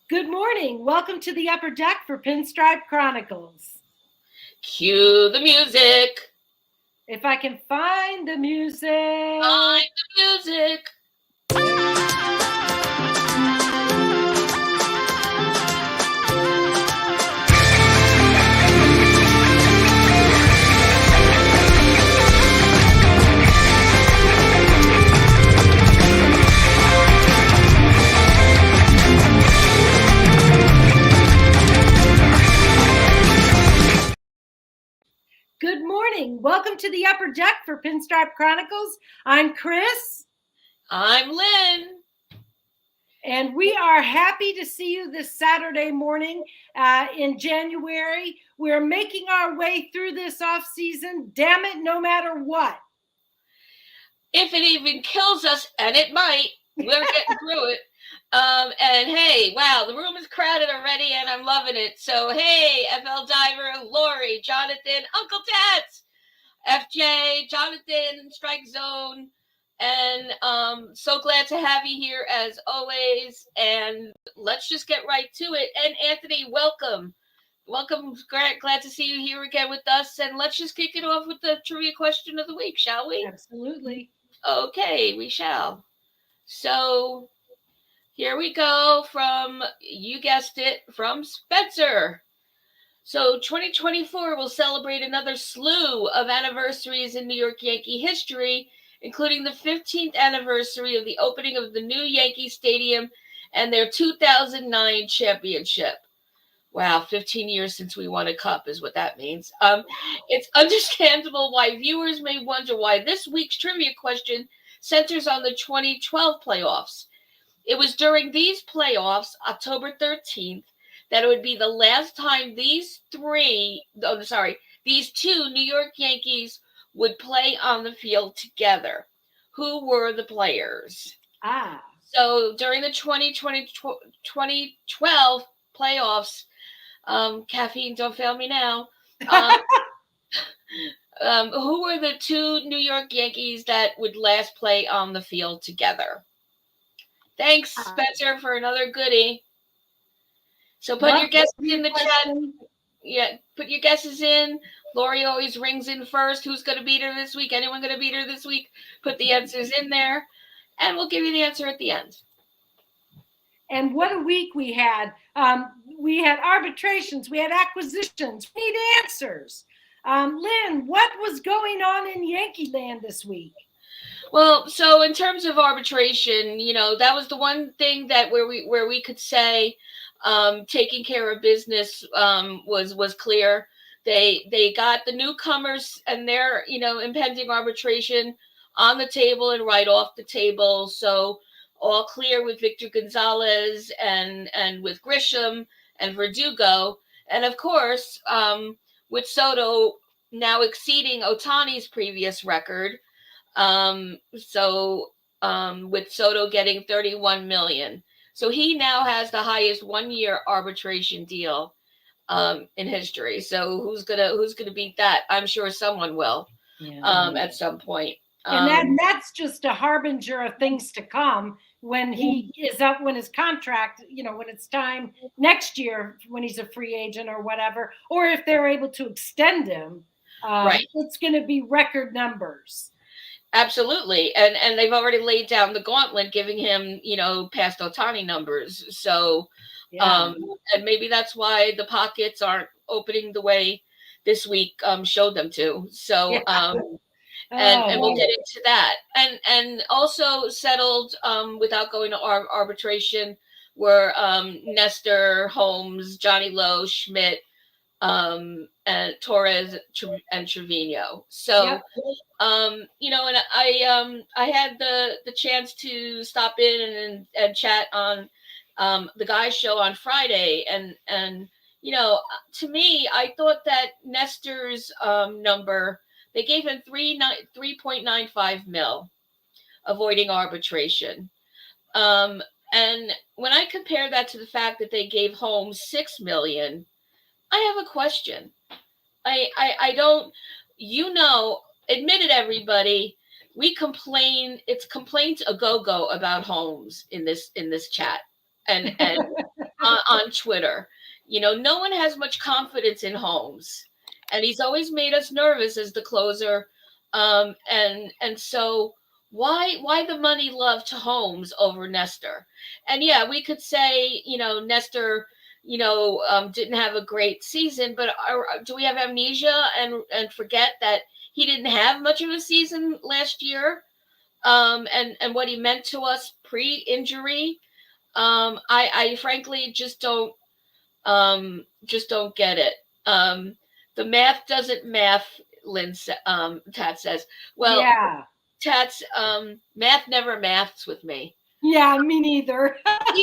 Good morning. Welcome to the Upper Deck for Pinstripe Chronicles. Cue the music. If I can find the music. Find the music. Good morning. Welcome to the Upper Deck for Pinstripe Chronicles. I'm Chris. I'm Lynn. And we are happy to see you this Saturday morning in January. We're making our way through this off season. Damn it, no matter what. If it even kills us, and it might, we're getting through it. And hey, wow, the room is crowded already, and I'm loving it. So hey, FL Diver, Lori, Jonathan, Uncle Tats, FJ, Jonathan, Strike Zone, and so glad to have you here as always. And let's just get right to it. And Anthony, welcome. Welcome. Glad to see you here again with us. And let's just kick it off with the trivia question of the week, shall we? Absolutely. Okay, we shall. So here we go from, you guessed it, from Spencer. So 2024 will celebrate another slew of anniversaries in New York Yankee history, including the 15th anniversary of the opening of the new Yankee Stadium and their 2009 championship. Wow, 15 years since we won a cup is what that means. It's understandable why viewers may wonder why this week's trivia question centers on the 2012 playoffs. It was during these playoffs, October 13th, that it would be the last time these two New York Yankees would play on the field together. Who were the players? So during the 2012 playoffs, caffeine, don't fail me now. Who were the two New York Yankees that would last play on the field together? Thanks, Spencer, for another goodie. So put your guesses in the chat. Yeah, put your guesses in. Lori always rings in first. Who's going to beat her this week? Anyone going to beat her this week? Put the answers in there, and we'll give you the answer at the end. And what a week we had. We had arbitrations. We had acquisitions. We need answers. Lynn, what was going on in Yankee land this week? Well, so in terms of arbitration, that was the one thing that where we could say taking care of business was clear. They got the newcomers and their impending arbitration on the table and right off the table. So all clear with Victor Gonzalez and with Grisham and Verdugo, and of course with Soto now exceeding Ohtani's previous record. With Soto getting $31 million. So he now has the highest 1-year arbitration deal in history. So who's gonna beat that? I'm sure someone will at some point. And that's just a harbinger of things to come when he is up, when his contract, when it's time next year, when he's a free agent or whatever, or if they're able to extend him, right. It's going to be record numbers. Absolutely. And they've already laid down the gauntlet, giving him, past Ohtani numbers. So, and maybe that's why the pockets aren't opening the way this week showed them to. So, and we'll get into that. And also settled without going to arbitration were Nestor, Holmes, Johnny Lowe, Schmidt, and Torres and Trevino. So, and I had the chance to stop in and chat on the guys' show on Friday, and to me, I thought that Nestor's number, they gave him 3.95 mil, avoiding arbitration. And when I compare that to the fact that they gave Holmes $6 million, I have a question. I don't, admit it, everybody. We complain. It's complaints a go-go about Holmes in this chat. and on Twitter. No one has much confidence in Holmes, and he's always made us nervous as the closer. And so why the money love to Holmes over Nestor? And yeah, we could say Nestor didn't have a great season, but do we have amnesia and forget that he didn't have much of a season last year? And what he meant to us pre-injury. I frankly just don't get it. The math doesn't math, Tat says. Well, yeah. Tats, math never maths with me. Yeah, me neither. But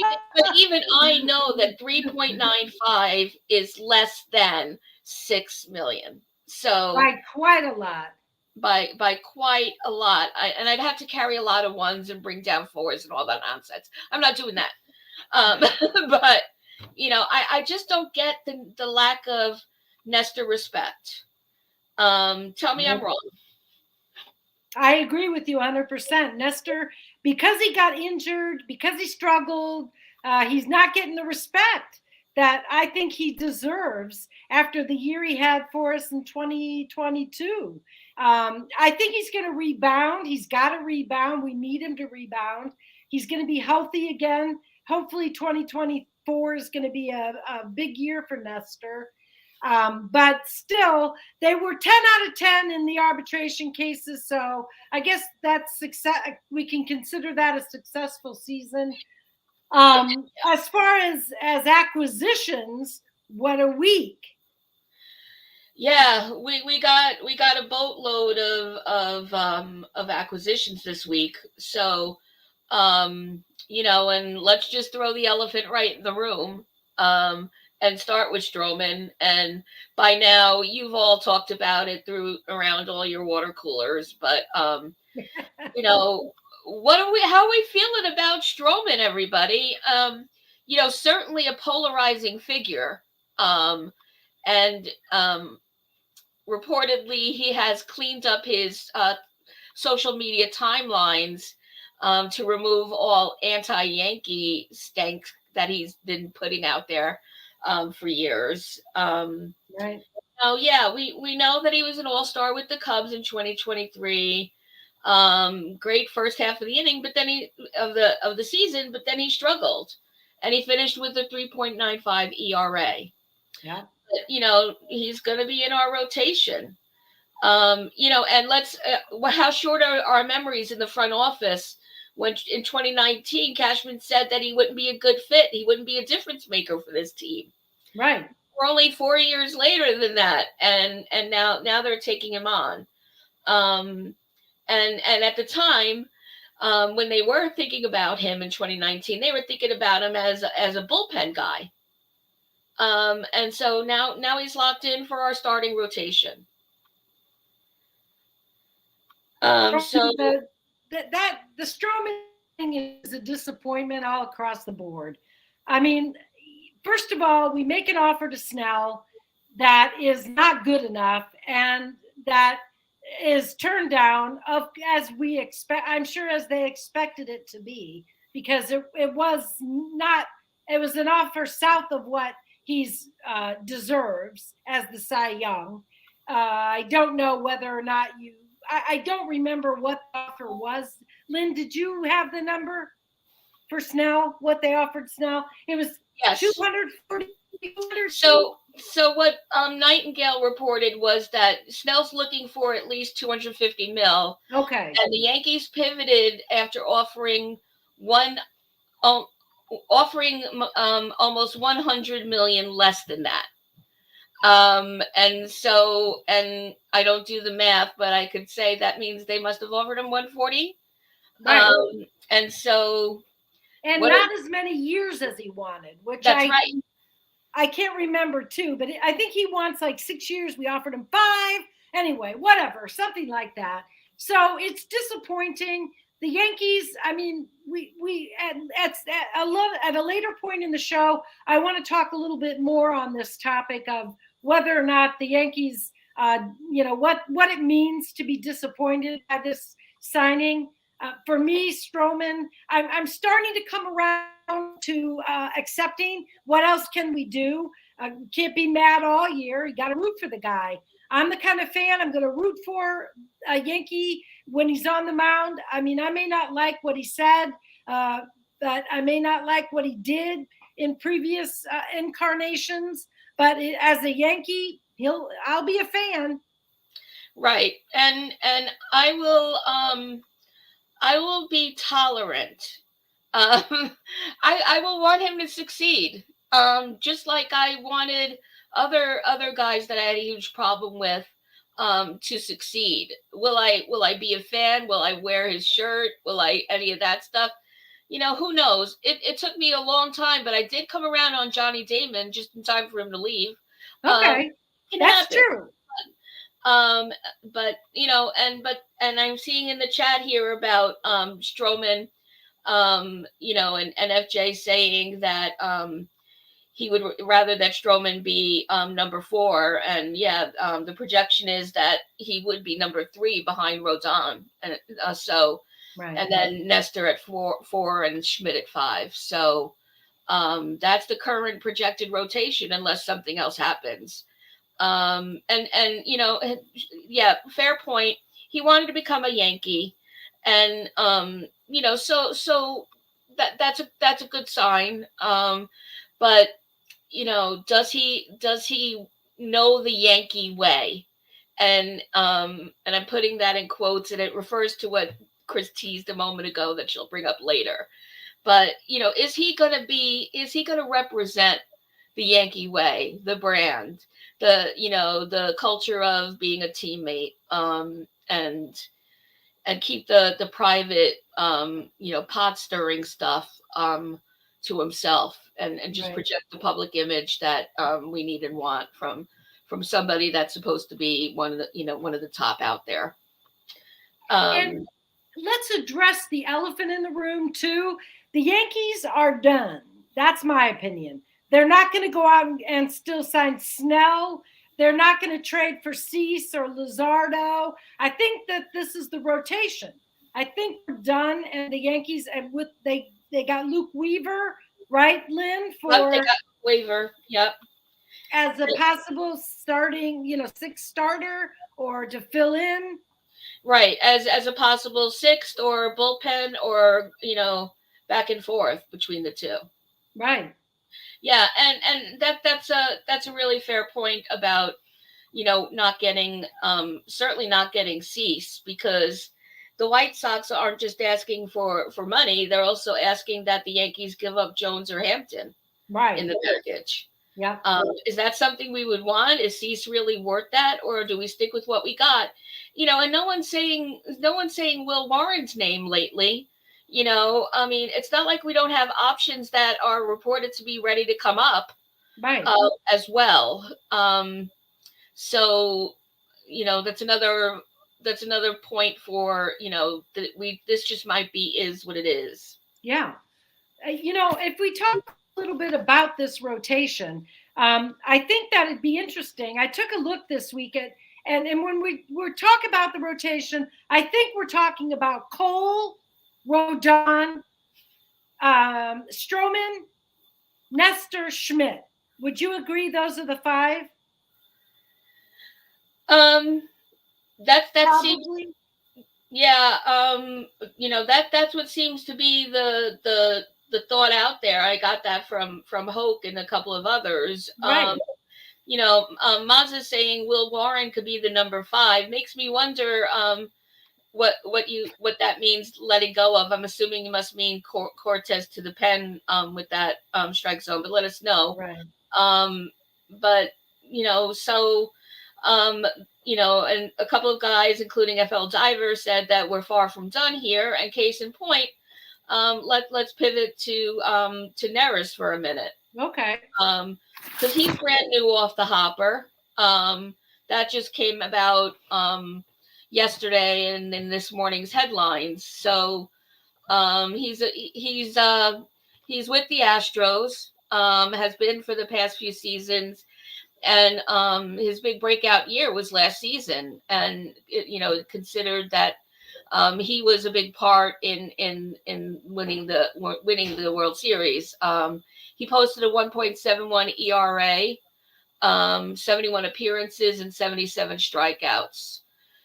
even I know that 3.95 is less than 6 million. So by quite a lot. By quite a lot. And I'd have to carry a lot of ones and bring down fours and all that nonsense. I'm not doing that. But I just don't get the lack of Nestor respect. Tell me I'm wrong. I agree with you 100%. Nestor, because he got injured, because he struggled, he's not getting the respect that I think he deserves after the year he had for us in 2022. I think he's going to rebound. He's got to rebound. We need him to rebound. He's going to be healthy again. Hopefully 2024 is going to be a big year for Nestor. But still, they were 10 out of 10 in the arbitration cases. So I guess that's success. We can consider that a successful season. As far as acquisitions, what a week. Yeah, we got a boatload of acquisitions this week. So, and let's just throw the elephant right in the room. And start with Stroman. And by now, you've all talked about it around all your water coolers. But how are we feeling about Stroman, everybody? Certainly a polarizing figure. And reportedly, he has cleaned up his social media timelines to remove all anti-Yankee stank that he's been putting out there for years. Right. Oh yeah, we know that he was an all-star with the Cubs in 2023. Great first half of the inning, but then of the season, but then he struggled, and he finished with a 3.95 ERA. Yeah. But, he's going to be in our rotation. And let's how short are our memories in the front office? When in 2019, Cashman said that he wouldn't be a good fit. He wouldn't be a difference maker for this team. Right. We're only 4 years later than that. And now they're taking him on. And at the time, when they were thinking about him in 2019, they were thinking about him as a bullpen guy. And so now he's locked in for our starting rotation. So the Stroman thing is a disappointment all across the board. I mean, first of all, we make an offer to Snell that is not good enough, and that is turned down as we expect. I'm sure as they expected it to be, because it was not. It was an offer south of what he's deserves as the Cy Young. I don't know whether or not I don't remember what the offer was. Lynn, did you have the number for Snell? What they offered Snell? It was yes. 240. So what Nightingale reported was that Snell's looking for at least 250 mil. Okay. And the Yankees pivoted after offering almost 100 million less than that. And I don't do the math, but I could say that means they must have offered him 140. Right. And not as many years as he wanted, which that's right. I can't remember too, but I think he wants like 6 years. We offered him 5. Anyway, whatever, something like that. So it's disappointing. The Yankees, I mean, we at a later point in the show, I want to talk a little bit more on this topic of whether or not the Yankees, what it means to be disappointed by this signing. For me, Stroman, I'm starting to come around to accepting. What else can we do? Can't be mad all year. You got to root for the guy. I'm the kind of fan, I'm going to root for a Yankee when he's on the mound. I mean, I may not like what he said, but I may not like what he did in previous incarnations. But as a Yankee, I'll be a fan. Right. And I will be tolerant. I will want him to succeed. Just like I wanted other guys that I had a huge problem with to succeed. Will I be a fan? Will I wear his shirt? Will I any of that stuff? Who knows? It took me a long time, but I did come around on Johnny Damon just in time for him to leave. Okay. That's true. But and I'm seeing in the chat here about Stroman, and FJ saying that he would rather that Stroman be number 4, and the projection is that he would be number 3 behind Rodon, and right. And then Nestor at 4 and Schmidt at 5. So that's the current projected rotation unless something else happens. Fair point. He wanted to become a Yankee, and so that's a good sign. But does he know the Yankee way? And I'm putting that in quotes, and it refers to what Chris teased a moment ago that she'll bring up later. But is he going to represent the Yankee way, the brand, the culture of being a teammate, and keep the private, pot stirring stuff to himself, and just right. Project the public image that we need and want from somebody that's supposed to be one of the top out there. And let's address the elephant in the room too. The Yankees are done. That's my opinion. They're not going to go out and still sign Snell. They're not going to trade for Cease or Luzardo. I think that this is the rotation. I think we're done. And the Yankees, and they got Luke Weaver, right, Lynn? They got Weaver, yep. As a possible starting, 6th starter or to fill in. Right, as a possible 6th or bullpen or, back and forth between the two. Right. Yeah, and that's a really fair point about, certainly not getting Cease, because the White Sox aren't just asking for money; they're also asking that the Yankees give up Jones or Hampton, right, in the package. Yeah. Is that something we would want? Is Cease really worth that, or do we stick with what we got? And no one's saying Will Warren's name lately. It's not like we don't have options that are reported to be ready to come up, right? As well. So, that's another point for, that this just might be is what it is. Yeah. If we talk a little bit about this rotation, I think that it'd be interesting. I took a look this week at, and when we talk about the rotation, I think we're talking about Cole, Rodon, Stroman, Nestor, Schmidt. Would you agree those are the 5? That seems, yeah. That's what seems to be the thought out there. I got that from Hoke and a couple of others. Right. Maz's saying Will Warren could be the number 5. Makes me wonder what that means, letting go of. I'm assuming you must mean Cortez to the pen with that strike zone, but let us know. Right. But and a couple of guys, including FL Diver, said that we're far from done here. And case in point, let's pivot to Neris for a minute. Okay. Because he's brand new off the hopper. That just came about yesterday and in this morning's headlines. So he's with the Astros, has been for the past few seasons, and his big breakout year was last season, and considered that He was a big part in winning the World Series. He posted a 1.71 ERA, 71 appearances, and 77 strikeouts.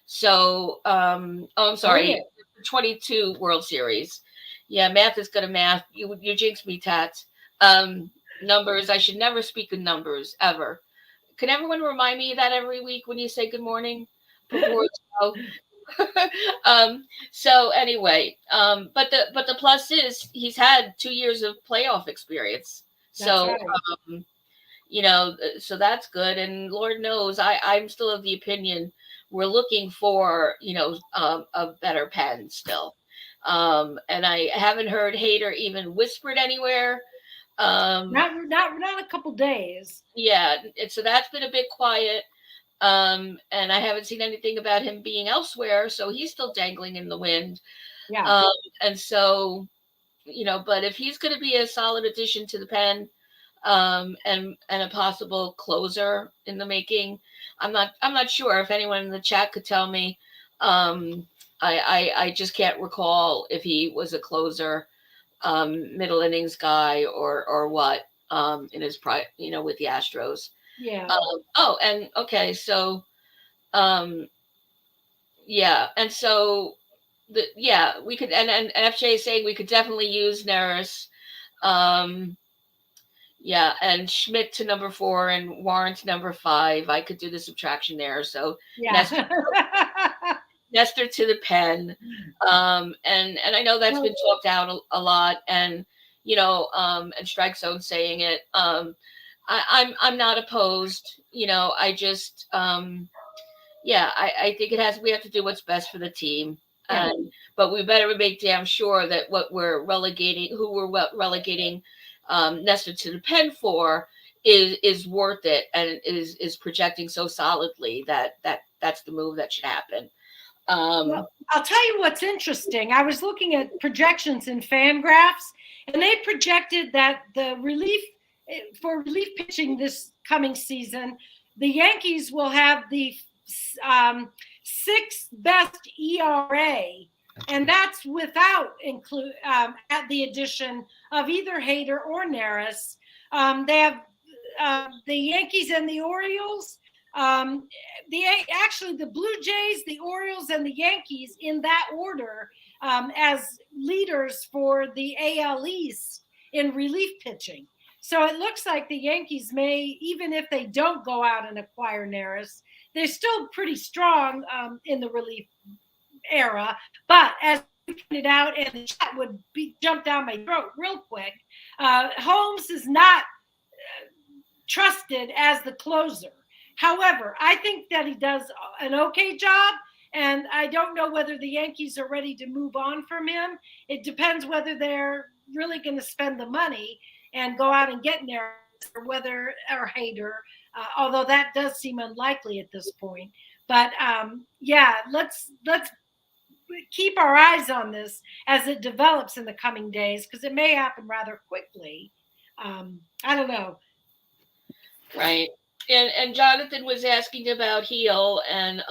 So, I'm sorry, yeah. 22 World Series. Yeah, math is gonna math. You jinxed me, Tats. Numbers. I should never speak in numbers ever. Can everyone remind me of that every week when you say good morning before so anyway, but the plus is he's had 2 years of playoff experience. So That's right. so that's good. And Lord knows I'm still of the opinion we're looking for, a better pen still. And I haven't heard Hader even whispered anywhere. Not a couple days. Yeah, so that's been a bit quiet. And I haven't seen anything about him being elsewhere, so he's still dangling in the wind. Yeah. And so, but if he's going to be a solid addition to the pen, and a possible closer in the making, I'm not sure if anyone in the chat could tell me. I just can't recall if he was a closer, middle innings guy or what, in his with the Astros. Yeah. And okay, so, yeah, and so we could, and FJ is saying we could definitely use Neris, and Schmidt to number 4 and Warren to number 5. I could do the subtraction there. So yeah. Nestor to the pen, and I know that's been talked out a lot, and and Strike Zone saying it. I'm not opposed. I just I think we have to do what's best for the team. Yeah. But we better make damn sure that who we're relegating Nestor to the pen for is worth it and is projecting so solidly that's the move that should happen. Well, I'll tell you what's interesting. I was looking at projections in Fangraphs, and they projected that the relief pitching this coming season, the Yankees will have the 6th best ERA, and that's without at the addition of either Hader or Neris. They have the Yankees and the Orioles. The Blue Jays, the Orioles, and the Yankees in that order as leaders for the AL East in relief pitching. So it looks like the Yankees may, even if they don't go out and acquire Neris, they're still pretty strong in the relief era. But as you pointed out, and the chat would jump down my throat real quick, Holmes is not trusted as the closer. However, I think that he does an okay job, and I don't know whether the Yankees are ready to move on from him. It depends whether they're really going to spend the money and go out and get Neris or Hader, although that does seem unlikely at this point. But let's keep our eyes on this as it develops in the coming days, because it may happen rather quickly. I don't know. Right. And Jonathan was asking about Heel, and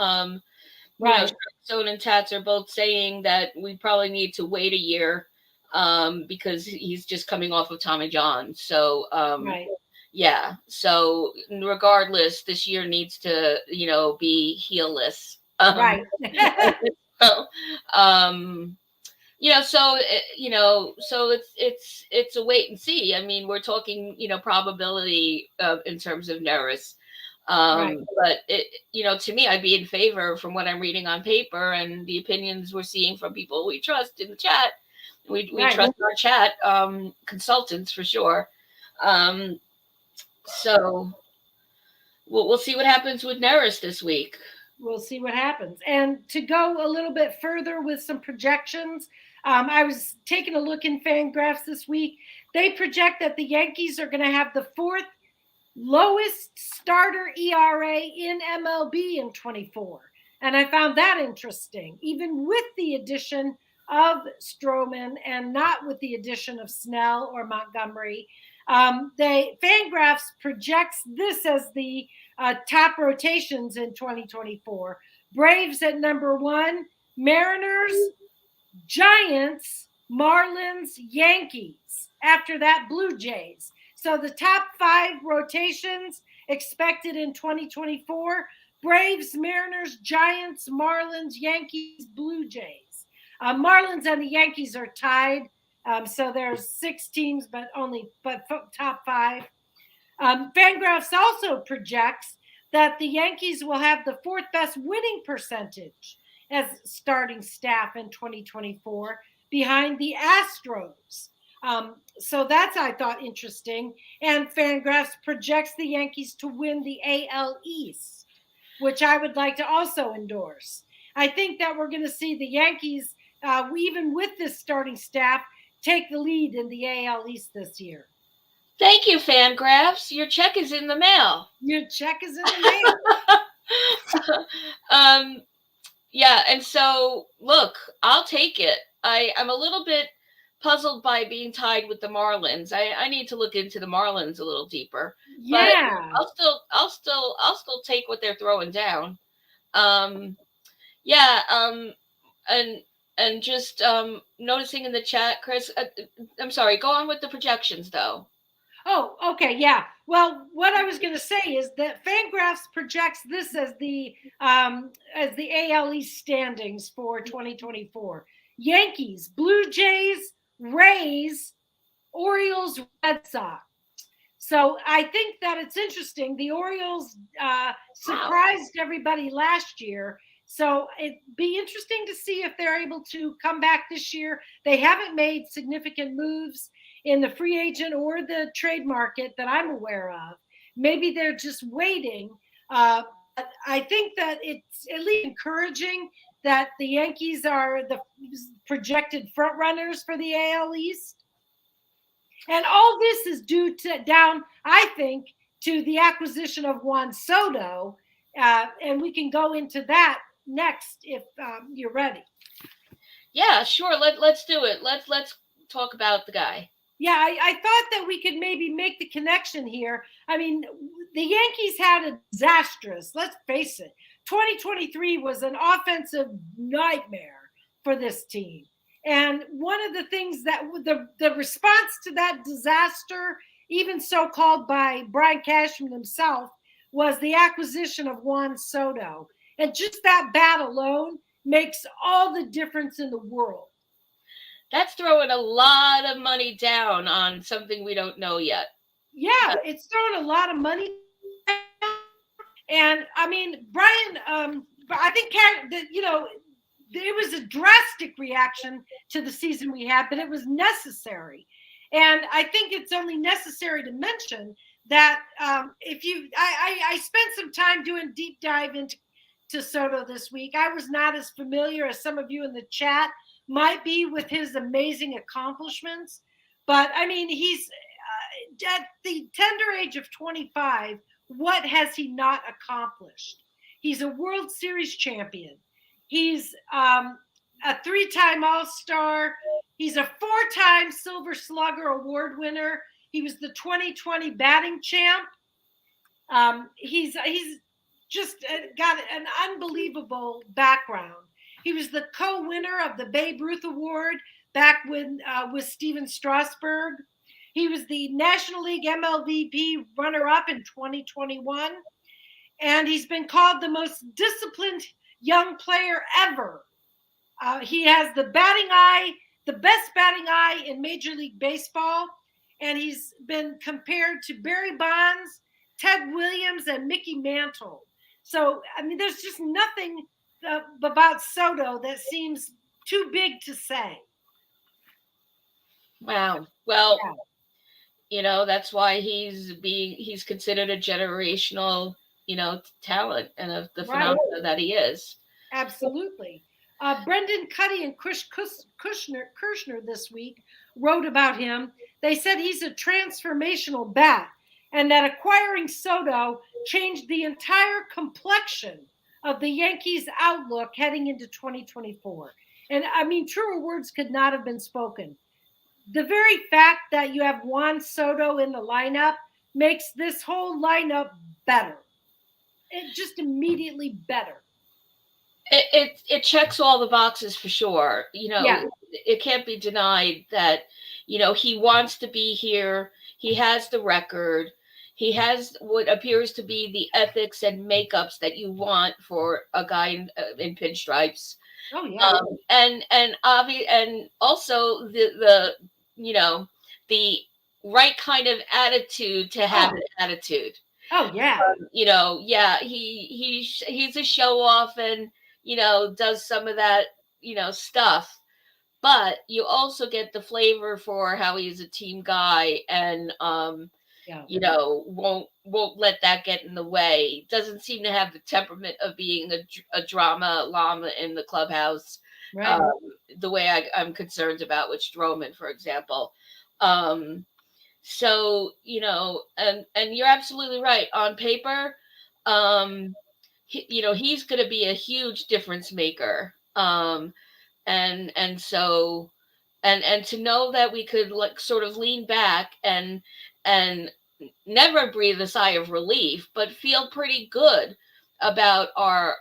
right. Stone and Tats are both saying that we probably need to wait a year because he's just coming off of Tommy John. So right. Yeah. So regardless, this year needs to be Heel-less. Right. So, so it's a wait and see. I mean, we're talking, probability in terms of Neris. Right. But to me, I'd be in favor from what I'm reading on paper and the opinions we're seeing from people we trust in the chat. We right. trust our chat consultants for sure. So we'll see what happens with Neris this week. We'll see what happens. And to go a little bit further with some projections, I was taking a look in Fangraphs this week. They project that the Yankees are going to have the 4th lowest starter ERA in MLB in 24. And I found that interesting, even with the addition of Stroman and not with the addition of Snell or Montgomery. Fangraphs projects this as the top rotations in 2024. Braves at number 1, Mariners, Giants, Marlins, Yankees. After that, Blue Jays. So the top 5 rotations expected in 2024: Braves, Mariners, Giants, Marlins, Yankees, Blue Jays. Marlins and the Yankees are tied. So there's 6 teams, but top 5. Fangraphs also projects that the Yankees will have the 4th best winning percentage as starting staff in 2024, behind the Astros. So that's, I thought, interesting. And Fangraphs projects the Yankees to win the AL East, which I would like to also endorse. I think that we're going to see the Yankees, even with this starting staff, take the lead in the AL East this year. Thank you, Fangraphs. Your check is in the mail. Your check is in the mail. Yeah, and so, look, I'll take it. I'm a little bit puzzled by being tied with the Marlins. I need to look into the Marlins a little deeper. Yeah. But I'll still take what they're throwing down. And just noticing in the chat, Chris, I'm sorry, go on with the projections though. Oh, okay, yeah. Well, what I was going to say is that Fangraphs projects this as the AL East standings for 2024. Yankees, Blue Jays, Rays, Orioles, Red Sox. So I think that it's interesting. The Orioles surprised everybody last year. So it'd be interesting to see if they're able to come back this year. They haven't made significant moves in the free agent or the trade market that I'm aware of. Maybe they're just waiting. But I think that it's at least encouraging that the Yankees are the projected front runners for the AL East. And all this is down, I think, to the acquisition of Juan Soto. And we can go into that next if you're ready. Yeah, sure. Let's do it. Let's talk about the guy. Yeah, I thought that we could maybe make the connection here. I mean, the Yankees had a disastrous, let's face it, 2023 was an offensive nightmare for this team. And one of the things that the response to that disaster, even so-called by Brian Cashman himself, was the acquisition of Juan Soto. And just that bat alone makes all the difference in the world. That's throwing a lot of money down on something we don't know yet. Yeah, it's throwing a lot of money down. And I mean, Brian, I think that, it was a drastic reaction to the season we had, but it was necessary. And I think it's only necessary to mention that I spent some time doing deep dive into Soto this week. I was not as familiar as some of you in the chat might be with his amazing accomplishments. But I mean, he's at the tender age of 25. What has he not accomplished? He's a World Series champion. He's a 3-time All-Star. He's a 4-time Silver Slugger Award winner. He was the 2020 batting champ. He's just got an unbelievable background. He was the co-winner of the Babe Ruth Award back with Steven Strasburg. He was the National League MLVP runner-up in 2021. And he's been called the most disciplined young player ever. He has the best batting eye in Major League Baseball. And he's been compared to Barry Bonds, Ted Williams, and Mickey Mantle. So, I mean, there's just nothing about Soto that seems too big to say. Wow. Well, that's why he's considered a generational, talent and the phenomenon that he is. Absolutely. Brendan Cuddy and Chris Kirshner this week wrote about him. They said he's a transformational bat and that acquiring Soto changed the entire complexion of the Yankees' outlook heading into 2024. And I mean, truer words could not have been spoken. The very fact that you have Juan Soto in the lineup makes this whole lineup better. It just immediately better. It checks all the boxes for sure. Yeah. It can't be denied that, he wants to be here. He has the record. He has what appears to be the ethics and makeups that you want for a guy in pinstripes. Oh yeah. And also the right kind of attitude to have an attitude. Oh yeah. Yeah, he's a show off and does some of that stuff, but you also get the flavor for how he's a team guy and Yeah. won't let that get in the way. Doesn't seem to have the temperament of being a drama llama in the clubhouse, Right. the way I'm concerned about with Stroman, for example. So, and you're absolutely right. On paper, he's going to be a huge difference maker. And to know that we could like sort of lean back and never breathe a sigh of relief, but feel pretty good about our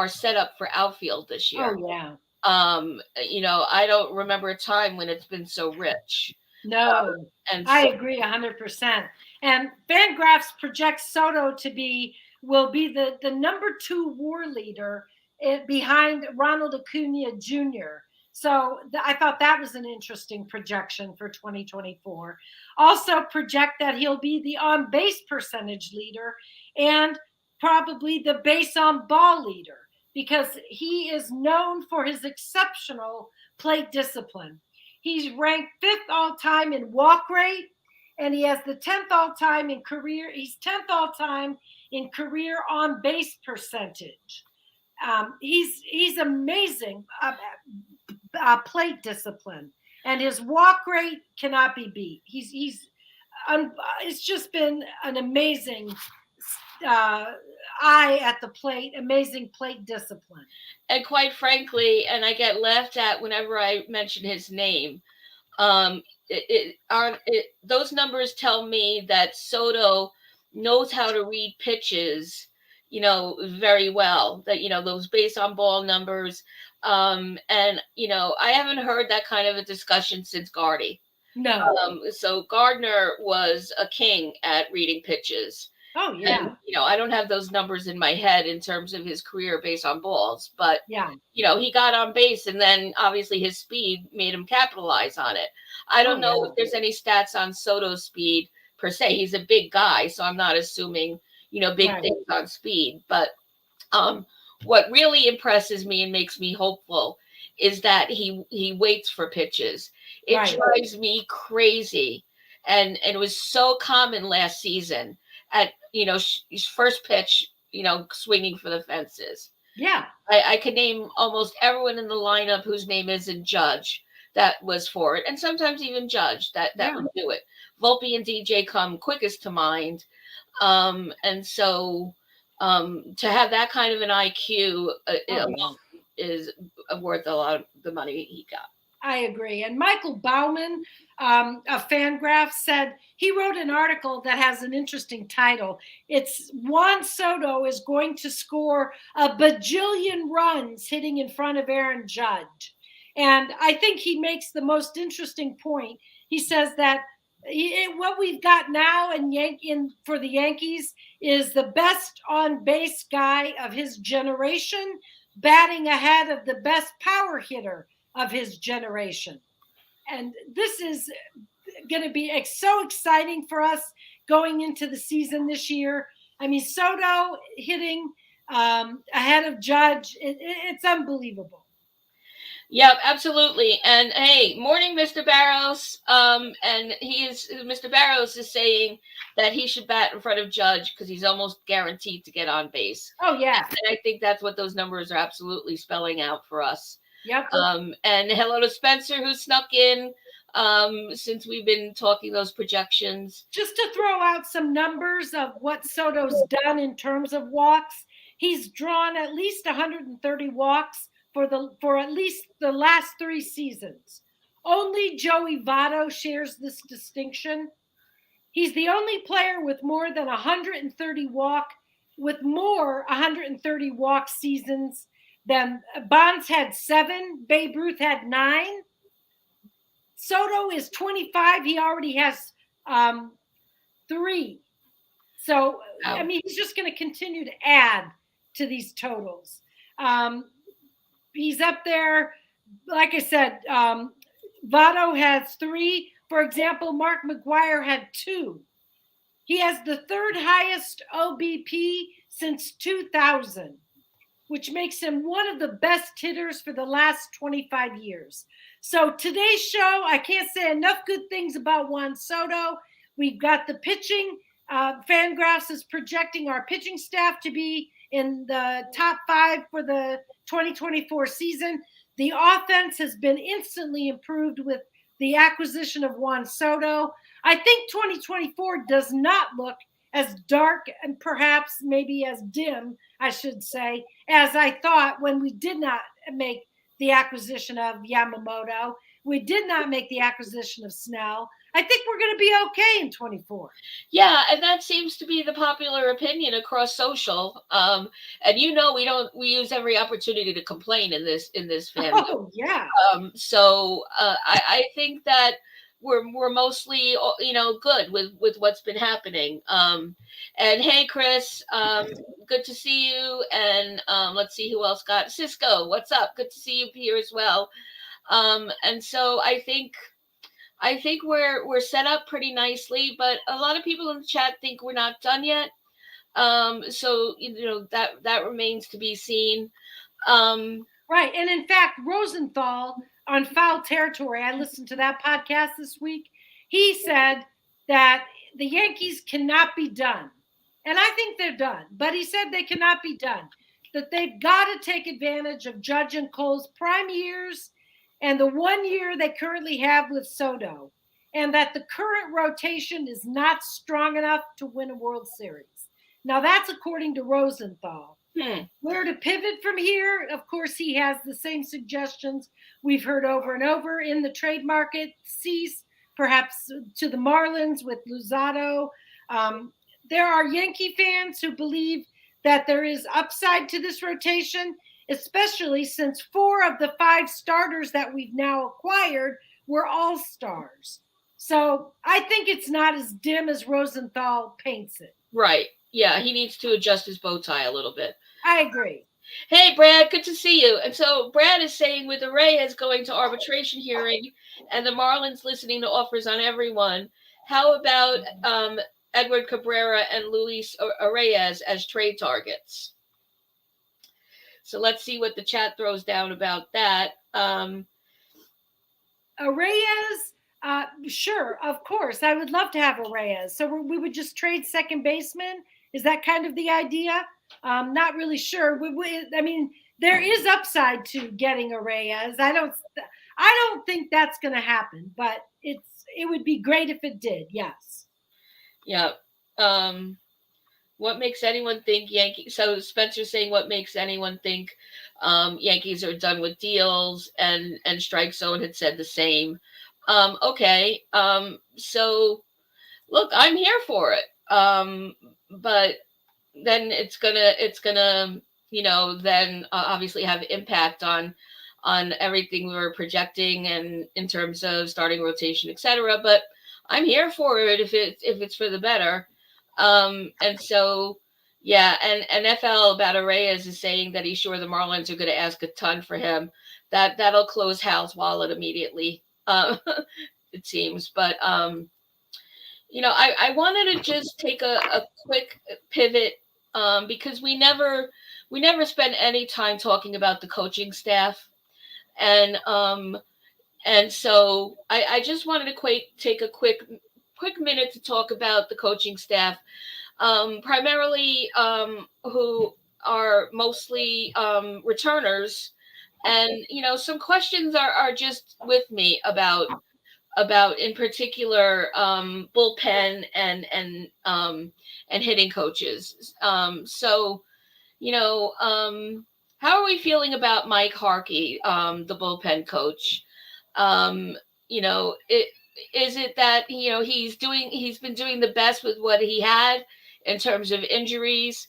setup for outfield this year. Oh yeah. I don't remember a time when it's been so rich. No, And I so, agree 100%. And Fangraphs projects Soto will be the number 2 WAR leader behind Ronald Acuna Jr. So I thought that was an interesting projection for 2024. Also project that he'll be the on base percentage leader and probably the base on ball leader because he is known for his exceptional plate discipline. He's ranked 5th all time in walk rate, and he has the 10th all time in career. He's 10th all time in career on base percentage. He's amazing plate discipline, and his walk rate cannot be beat. It's just been an amazing eye at the plate, amazing plate discipline. And quite frankly, and I get laughed at whenever I mention his name, those numbers tell me that Soto knows how to read pitches, very well. That those base on ball numbers, and I haven't heard that kind of a discussion since Gardy. No. So Gardner was a king at reading pitches. Oh yeah. And, I don't have those numbers in my head in terms of his career based on balls, but yeah, he got on base and then obviously his speed made him capitalize on it. I don't know if there's any stats on Soto's speed per se. He's a big guy, so I'm not assuming, big things on speed, but what really impresses me and makes me hopeful is that he waits for pitches. It drives me crazy. And it was so common last season at, his first pitch, swinging for the fences. Yeah. I could name almost everyone in the lineup whose name isn't Judge that was for it. And sometimes even Judge that would do it. Volpe and DJ come quickest to mind. And so to have that kind of an IQ is worth a lot of the money he got. I agree. And Michael Bauman of Fangraph said he wrote an article that has an interesting title. It's Juan Soto is going to score a bajillion runs hitting in front of Aaron Judge. And I think he makes the most interesting point. He says that what we've got now for the Yankees is the best on base guy of his generation, batting ahead of the best power hitter of his generation. And this is going to be so exciting for us going into the season this year. I mean, Soto hitting ahead of Judge, it's unbelievable. Yeah, absolutely. And hey, morning, Mr. Barros. And Mr. Barros is saying that he should bat in front of Judge because he's almost guaranteed to get on base. Oh, yeah. And I think that's what those numbers are absolutely spelling out for us. Yep. And hello to Spencer, who snuck in since we've been talking those projections. Just to throw out some numbers of what Soto's done in terms of walks, he's drawn at least 130 walks for at least the last 3 seasons. Only Joey Votto shares this distinction. He's the only player with more 130 walk seasons Then Bonds had 7. Babe Ruth had 9. Soto is 25. He already has 3. So, I mean, he's just going to continue to add to these totals. He's up there. Like I said, Votto has 3. For example, Mark McGwire had 2. He has the 3rd highest OBP since 2000, which makes him one of the best hitters for the last 25 years. So today's show, I can't say enough good things about Juan Soto. We've got the pitching. Fangraphs is projecting our pitching staff to be in the top 5 for the 2024 season. The offense has been instantly improved with the acquisition of Juan Soto. I think 2024 does not look as dark and perhaps maybe as dim, I should say, as I thought when we did not make the acquisition of Yamamoto. We did not make the acquisition of Snell. I think we're going to be okay in 24. Yeah, and that seems to be the popular opinion across social. And we use every opportunity to complain in this family. Oh yeah. So I think that we're mostly good with what's been happening. And hey, Chris, good to see you. And let's see who else got Cisco. What's up? Good to see you here as well. And so I think we're set up pretty nicely, but a lot of people in the chat think we're not done yet. So that remains to be seen. Right, and in fact, Rosenthal on Foul Territory, I listened to that podcast this week. He said that the Yankees cannot be done, and I think they're done. But he said they cannot be done. That they've got to take advantage of Judge and Cole's prime years and the 1 year they currently have with Soto, and that the current rotation is not strong enough to win a World Series. Now, that's according to Rosenthal. Where to pivot from here? Of course, he has the same suggestions we've heard over and over in the trade market. Cease, perhaps to the Marlins with Luzardo. There are Yankee fans who believe that there is upside to this rotation, especially since 4 of the 5 starters that we've now acquired were all-stars. So I think it's not as dim as Rosenthal paints it. Right. Yeah, he needs to adjust his bow tie a little bit. I agree. Hey, Brad, good to see you. And so Brad is saying with Arraez going to arbitration hearing and the Marlins listening to offers on everyone, how about Edward Cabrera and Luis Arraez as trade targets? So let's see what the chat throws down about that. Arraez, sure, of course. I would love to have Arraez. So we would just trade second baseman. Is that kind of the idea? Not really sure. I mean, there is upside to getting Arraez. I don't think that's going to happen, but it would be great if it did. Yes. Yeah. What makes anyone think Yankees? So Spencer's saying, what makes anyone think Yankees are done with deals? And Strike Zone had said the same. Okay. So look, I'm here for it. But then it's gonna, then obviously have impact on everything we were projecting and in terms of starting rotation, etc. But I'm here for it if it's for the better. And so, yeah, and FL about Arraez is saying that he's sure the Marlins are going to ask a ton for him. That'll close Hal's wallet immediately. It seems, but I wanted to just take a quick pivot because we never spend any time talking about the coaching staff, and so I just wanted to take a quick minute to talk about the coaching staff, primarily who are mostly returners, and some questions are just with me about in particular bullpen and hitting coaches. So how are we feeling about Mike Harkey, the bullpen coach? Is it that he's been doing the best with what he had in terms of injuries,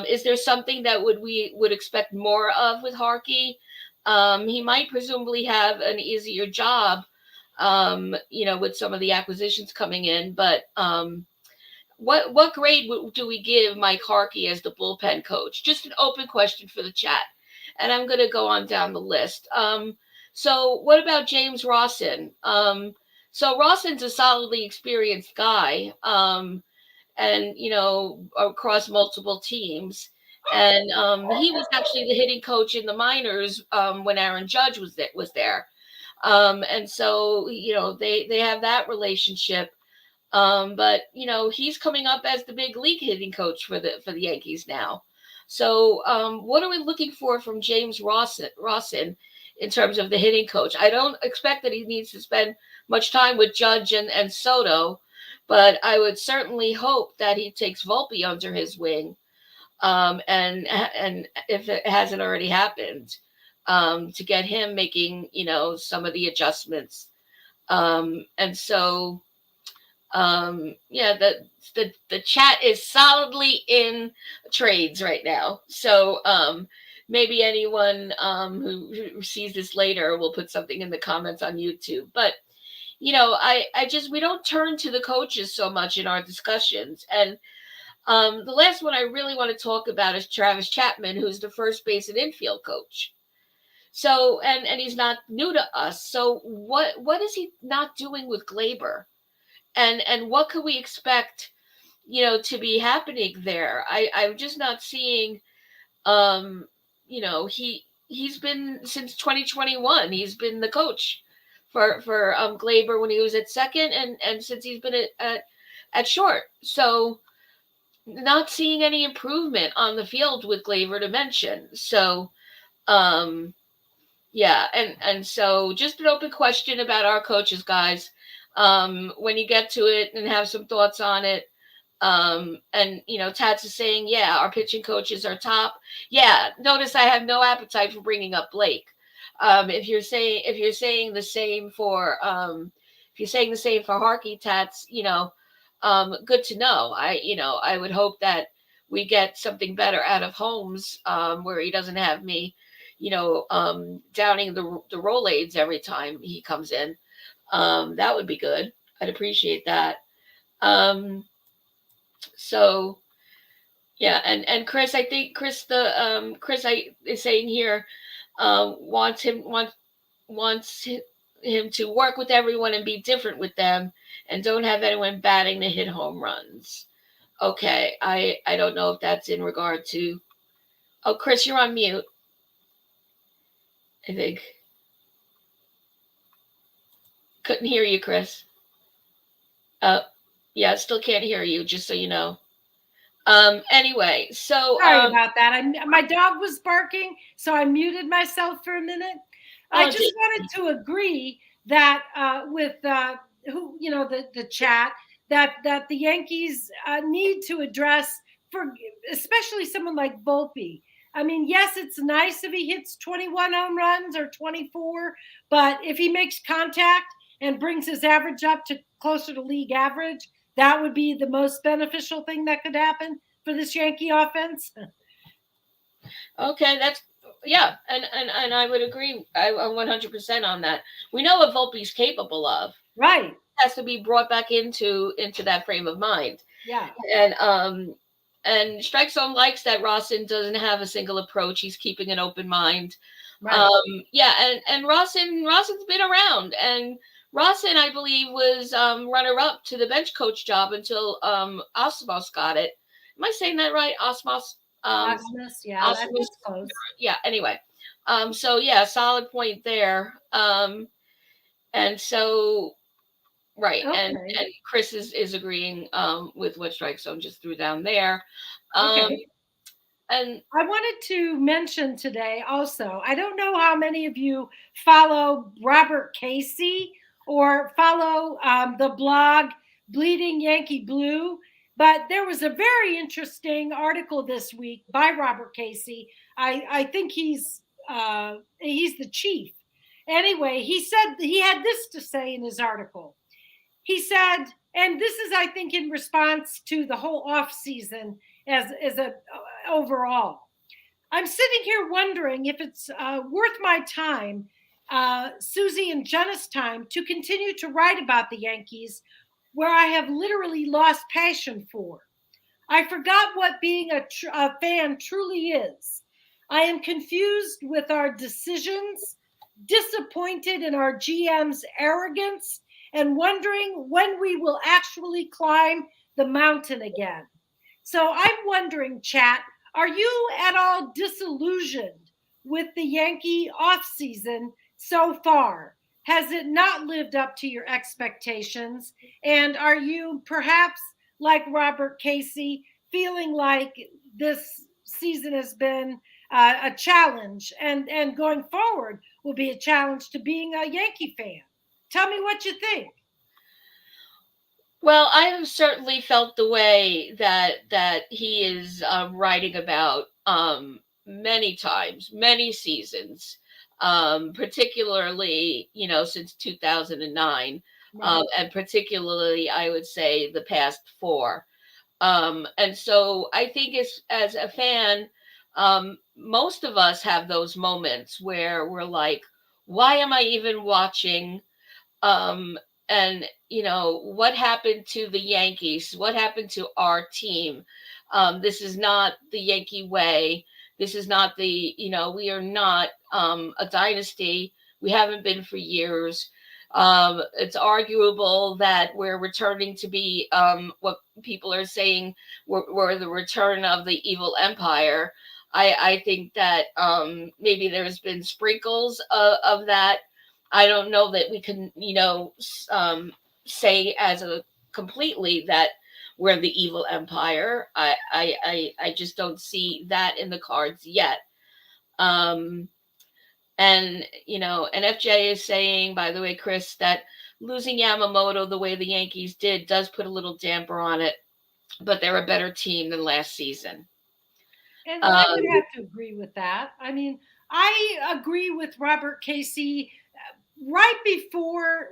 Is there something that we would expect more of with Harkey? He might presumably have an easier job, with some of the acquisitions coming in. But what grade do we give Mike Harkey as the bullpen coach? Just an open question for the chat, and I'm going to go on down the list. So what about James Rawson? So Rawson's a solidly experienced guy, and across multiple teams. And he was actually the hitting coach in the minors when Aaron Judge was there. And so they have that relationship. But he's coming up as the big league hitting coach for the Yankees now. So what are we looking for from James Rawson in terms of the hitting coach? I don't expect that he needs to spend much time with Judge and Soto, but I would certainly hope that he takes Volpe under his wing. And if it hasn't already happened, to get him making, some of the adjustments. And so, the chat is solidly in trades right now. So maybe anyone who sees this later will put something in the comments on YouTube. But we don't turn to the coaches so much in our discussions. And the last one I really want to talk about is Travis Chapman, who's the first base and infield coach. So, and he's not new to us. So what is he not doing with Glaber? And what could we expect, to be happening there? I'm just not seeing, he's been since 2021, he's been the coach for Glaber when he was at second, and since he's been at short. So not seeing any improvement on the field with Glaber to mention. So, and so just an open question about our coaches, guys. When you get to it and have some thoughts on it. And Tats is saying, yeah, our pitching coaches are top. Yeah, notice I have no appetite for bringing up Blake. If you're saying the same for Harkey, Tats, good to know. I would hope that we get something better out of Holmes, where he doesn't have me, downing the Rolaids every time he comes in. That would be good. I'd appreciate that. So yeah, and Chris, I think Chris is saying here, wants him to work with everyone and be different with them, and don't have anyone batting to hit home runs. Okay, I don't know if that's in regard to. Oh, Chris, you're on mute, I think. Couldn't hear you, Chris. Yeah, still can't hear you, just so you know. Anyway, so sorry about that. My dog was barking, so I muted myself for a minute. I just wanted to agree that with the chat that the Yankees need to address, for especially someone like Volpe. I mean, yes, it's nice if he hits 21 home runs or 24, but if he makes contact and brings his average up to closer to league average, that would be the most beneficial thing that could happen for this Yankee offense. Okay, and I would agree. I'm 100% on that. We know what Volpe's capable of. Right. It has to be brought back into that frame of mind. Yeah. And Strike Zone likes that Rawson doesn't have a single approach. He's keeping an open mind. Right. And Rawson's been around, and Rawson, I believe, was runner-up to the bench coach job until Osmos got it. Am I saying that right? Osmos? Osmos, yeah, that's close. Yeah, anyway. So, yeah, solid point there. And so, right, okay. and Chris is agreeing with what Strike Zone just threw down there. Okay. And I wanted to mention today also, I don't know how many of you follow Robert Casey or follow the blog Bleeding Yankee Blue, but there was a very interesting article this week by Robert Casey. I think he's the chief. Anyway, he said he had this to say in his article. He said, and this is, I think, in response to the whole off season as a overall. I'm sitting here wondering if it's worth my time, Susie and Jenna's time, to continue to write about the Yankees, where I have literally lost passion for. I forgot what being a fan truly is. I am confused with our decisions, disappointed in our GM's arrogance, and wondering when we will actually climb the mountain again. So I'm wondering, chat, are you at all disillusioned with the Yankee offseason so far? Has it not lived up to your expectations? And are you perhaps, like Robert Casey, feeling like this season has been a challenge and going forward will be a challenge to being a Yankee fan? Tell me what you think. Well, I have certainly felt the way that he is writing about many times, many seasons, particularly since 2009, Right. and particularly I would say the past four. And so I think as a fan, most of us have those moments where we're like, why am I even watching? Um, and what happened to the Yankees? What happened to our team? This is not the Yankee way. This is not we are not a dynasty. We haven't been for years. It's arguable that we're returning to be what people are saying were the return of the evil empire. I think that maybe there's been sprinkles of that. I don't know that we can, say as a completely that we're the evil empire. I just don't see that in the cards yet. Um, and FJ is saying, by the way, Chris, that losing Yamamoto the way the Yankees did does put a little damper on it, but they're a better team than last season. And I would have to agree with that. I mean, I agree with Robert Casey right before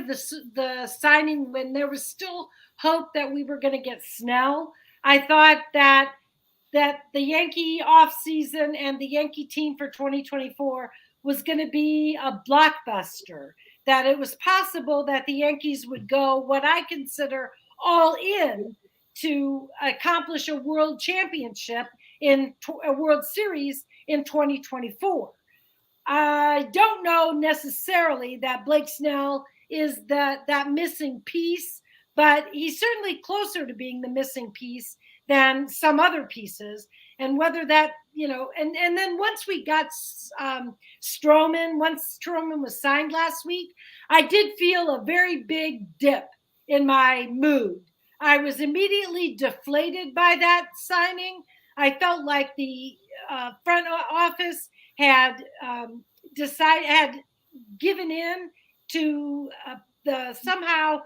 the signing, when there was still hope that we were going to get Snell. I thought that the Yankee offseason and the Yankee team for 2024 was going to be a blockbuster, that it was possible that the Yankees would go what I consider all in to accomplish a world championship in a World Series in 2024. I don't know necessarily that Blake Snell is that missing piece, but he's certainly closer to being the missing piece than some other pieces. And whether that, and then once we got Stroman, once Stroman was signed last week, I did feel a very big dip in my mood. I was immediately deflated by that signing. I felt like the front office had had given in to the somehow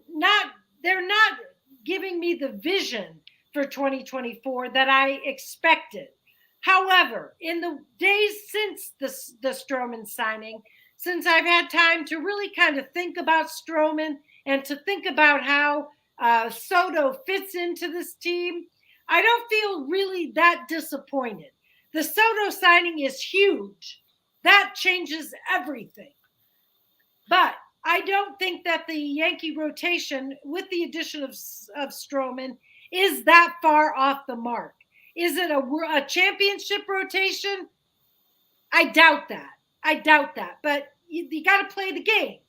not they're not giving me the vision for 2024 that I expected. However, in the days since the Stroman signing, since I've had time to really kind of think about Stroman and to think about how Soto fits into this team, I don't feel really that disappointed. The Soto signing is huge. That changes everything. But I don't think that the Yankee rotation, with the addition of Stroman, is that far off the mark. Is it a championship rotation? I doubt that. But you got to play the games.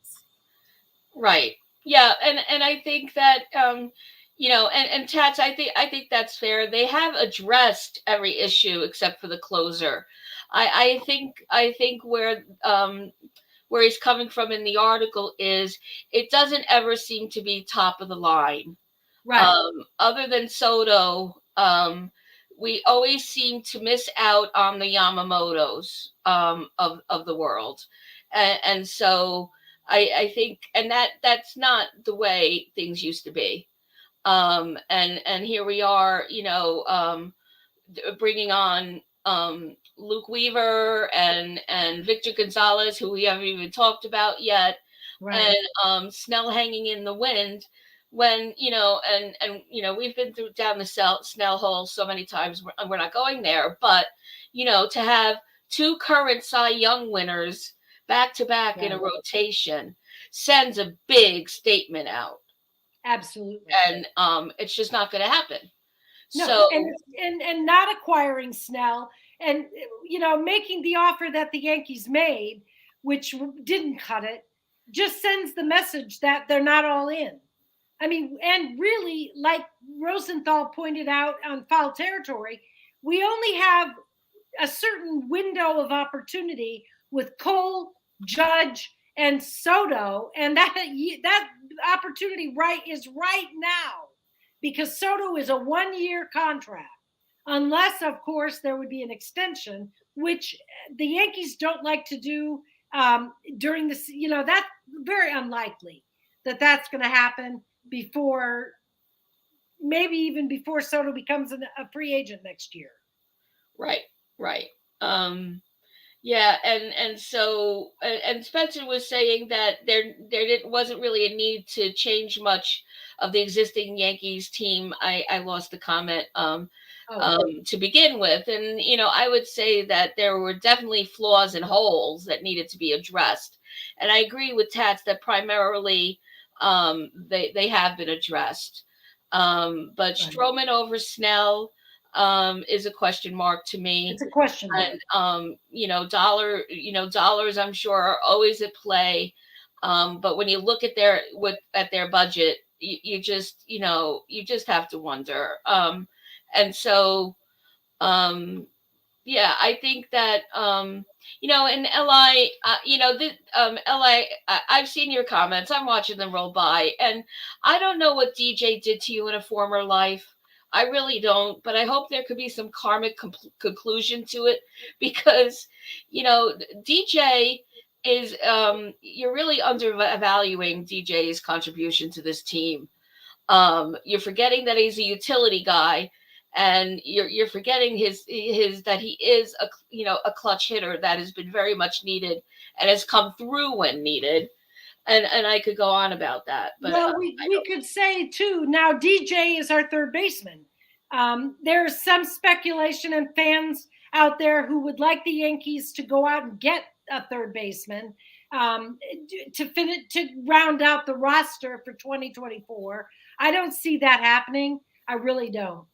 Right. Yeah. And I think that, and Tats, I think that's fair. They have addressed every issue except for the closer. I think where he's coming from in the article is it doesn't ever seem to be top of the line. Right. Other than Soto, we always seem to miss out on the Yamamotos of the world. And so I think, and that's not the way things used to be. And here we are, bringing on Luke Weaver and Victor Gonzalez, who we haven't even talked about yet, right. and Snell hanging in the wind. when, and we've been down the Snell hole so many times, we're not going there, but, to have two current Cy Young winners back to back in a rotation sends a big statement out. Absolutely. And it's just not going to happen. No, So and not acquiring Snell, and making the offer that the Yankees made, which didn't cut it, just sends the message that they're not all in. I mean, and really, like Rosenthal pointed out on Foul Territory, we only have a certain window of opportunity with Cole, Judge, and Soto, and that opportunity is right now, because Soto is a 1-year contract, unless, of course, there would be an extension, which the Yankees don't like to do during this. That's very unlikely that that's going to happen before, maybe even before Soto becomes a free agent next year. Right. Yeah, and so and Spencer was saying that there wasn't really a need to change much of the existing Yankees team. I lost the comment to begin with, and I would say that there were definitely flaws and holes that needed to be addressed, and I agree with Tats that primarily they have been addressed, but Stroman over Snell is a question mark to me. It's a question mark. And dollars I'm sure are always at play. But when you look at their budget, you just have to wonder. And so yeah, I think that in LI, LI, I've seen your comments. I'm watching them roll by, and I don't know what DJ did to you in a former life. I really don't, but I hope there could be some karmic conclusion to it, because, DJ is, you're really undervaluing DJ's contribution to this team. You're forgetting that he's a utility guy, and you're forgetting his that he is a clutch hitter that has been very much needed and has come through when needed. And I could go on about that. But well, we could say too, now DJ is our third baseman. There's some speculation and fans out there who would like the Yankees to go out and get a third baseman to round out the roster for 2024. I don't see that happening. I really don't.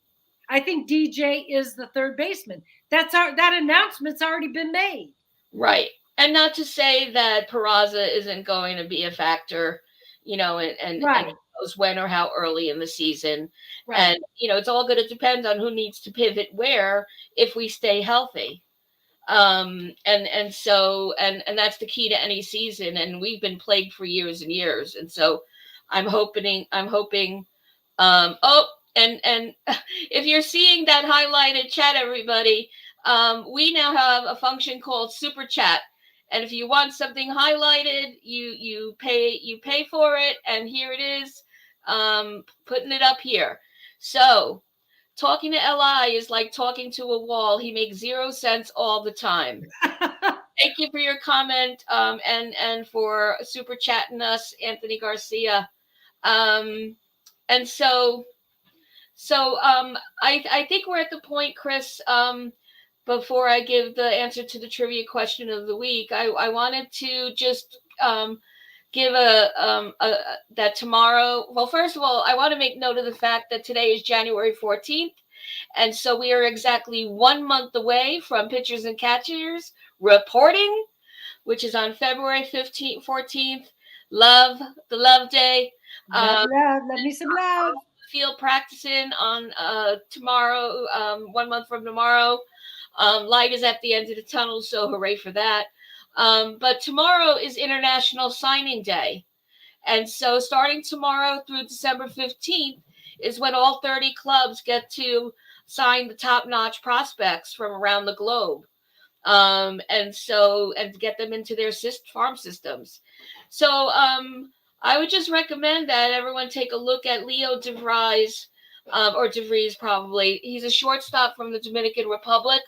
I think DJ is the third baseman. That announcement's already been made. Right. And not to say that Peraza isn't going to be a factor, and knows when or how early in the season. Right. And, it's all going to depend on who needs to pivot where if we stay healthy. And so that's the key to any season. And we've been plagued for years and years. And so I'm hoping, and if you're seeing that highlighted chat, everybody, we now have a function called Super Chat. And if you want something highlighted, you pay for it. And here it is, putting it up here. So talking to LI is like talking to a wall. He makes 0 sense all the time. Thank you for your comment, and for super chatting us, Anthony Garcia. And so I think we're at the point, Chris, before I give the answer to the trivia question of the week, I wanted to just give that tomorrow. Well, first of all, I want to make note of the fact that today is January 14th. And so we are exactly 1 month away from Pitchers and Catchers reporting, which is on February 14th. Love, the love day. Love me some love. Field practicing on tomorrow, 1 month from tomorrow. Light is at the end of the tunnel, so hooray for that. But tomorrow is International Signing Day. And so starting tomorrow through December 15th is when all 30 clubs get to sign the top-notch prospects from around the globe. And get them into their farm systems. So I would just recommend that everyone take a look at Leo DeVries, or DeVries probably. He's a shortstop from the Dominican Republic.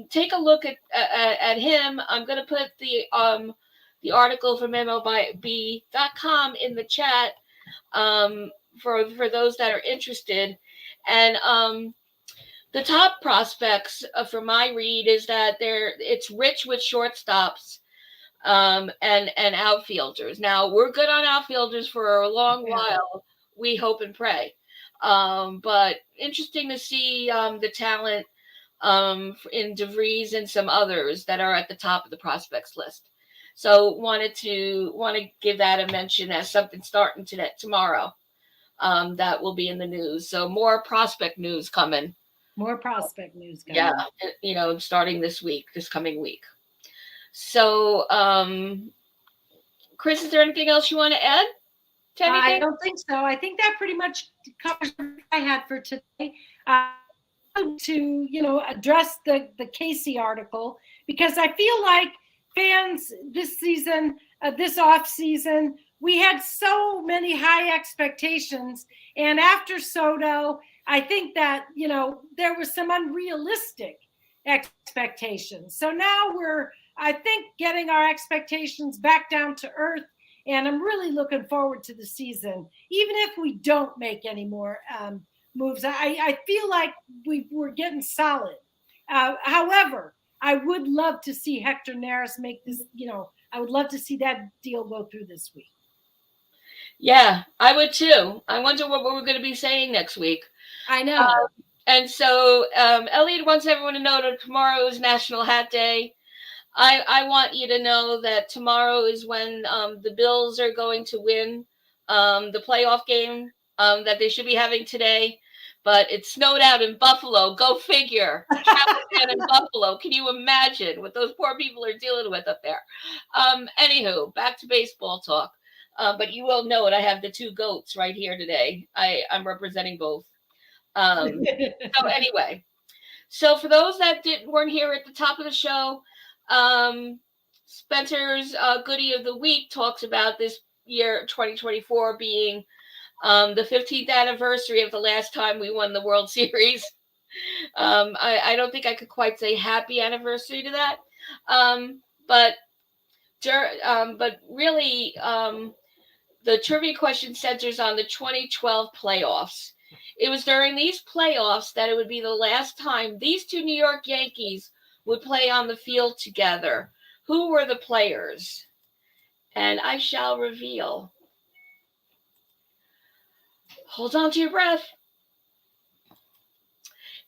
Take a look at him. I'm going to put the article from MLB.com in the chat. for those that are interested. And the top prospects for my read is that it's rich with shortstops and outfielders. Now, we're good on outfielders for a long while. We hope and pray. But interesting to see the talent in DeVries and some others that are at the top of the prospects list. So want to give that a mention as something starting tomorrow. That will be in the news. So more prospect news coming. More prospect news coming. Yeah, starting this coming week. So, Chris, is there anything else you want to add to anything? I don't think so. I think that pretty much covers what I had for today. To address the Casey article, because I feel like fans this season, this off season, we had so many high expectations, and after Soto, I think that there was some unrealistic expectations. So now we're, I think, getting our expectations back down to earth, and I'm really looking forward to the season, even if we don't make any more moves. I feel like we're getting solid. However, I would love to see Hector Neris make this, I would love to see that deal go through this week. Yeah, I would too. I wonder what we're going to be saying next week. I know. And so Elliot wants everyone to know that tomorrow is National Hat Day. I want you to know that tomorrow is when the Bills are going to win the playoff game that they should be having today. But it snowed out in Buffalo. Go figure. In Buffalo. Can you imagine what those poor people are dealing with up there? Anywho, back to baseball talk. But you will know it. I have the two goats right here today. I'm representing both. So anyway, so for those that weren't here at the top of the show, Spencer's goodie of the week talks about this year 2024 being the 15th anniversary of the last time we won the World Series. I don't think I could quite say happy anniversary to that. But really, the trivia question centers on the 2012 playoffs. It was during these playoffs that it would be the last time these two New York Yankees would play on the field together. Who were the players? And I shall reveal. Hold on to your breath.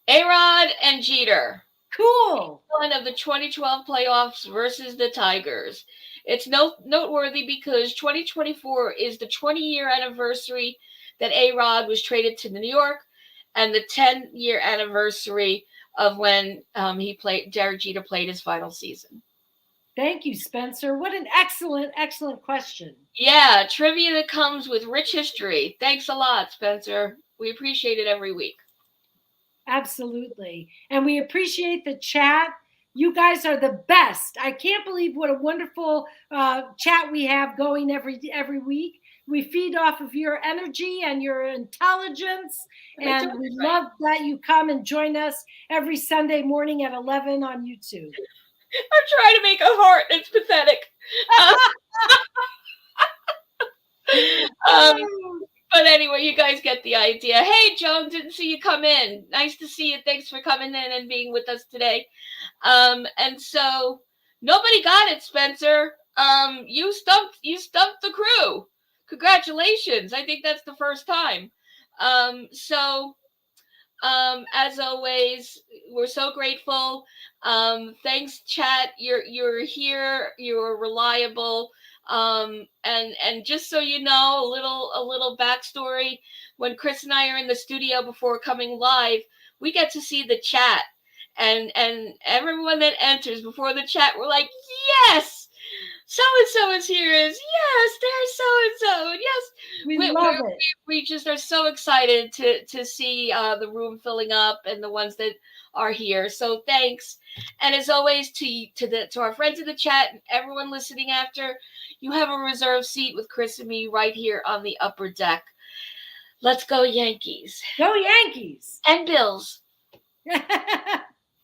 A-Rod and Jeter. Cool. One of the 2012 playoffs versus the Tigers. It's noteworthy because 2024 is the 20-year anniversary that A-Rod was traded to New York, and the 10-year anniversary of when Derek Jeter played his final season. Thank you, Spencer. What an excellent, excellent question. Yeah, trivia that comes with rich history. Thanks a lot, Spencer. We appreciate it every week. Absolutely. And we appreciate the chat. You guys are the best. I can't believe what a wonderful chat we have going every week. We feed off of your energy and your intelligence, and we love that you come and join us every Sunday morning at 11 on YouTube. I'm trying to make a heart. It's pathetic. But anyway, you guys get the idea. Hey, Joan, didn't see you come in. Nice to see you. Thanks for coming in and being with us today. And so nobody got it, Spencer. You stumped the crew. Congratulations. I think that's the first time. As always, we're so grateful. Thanks, chat. You're here. You're reliable. And just so you know, a little backstory. When Chris and I are in the studio before coming live, we get to see the chat, and everyone that enters before the chat, we're like, yes, so and so is here. Yes, there's so and so. Yes, we love it. We just are so excited to see the room filling up and the ones that are here. So thanks, and as always to our friends in the chat and everyone listening after. You have a reserved seat with Chris and me right here on the upper deck. Let's go Yankees. Go Yankees. And Bills.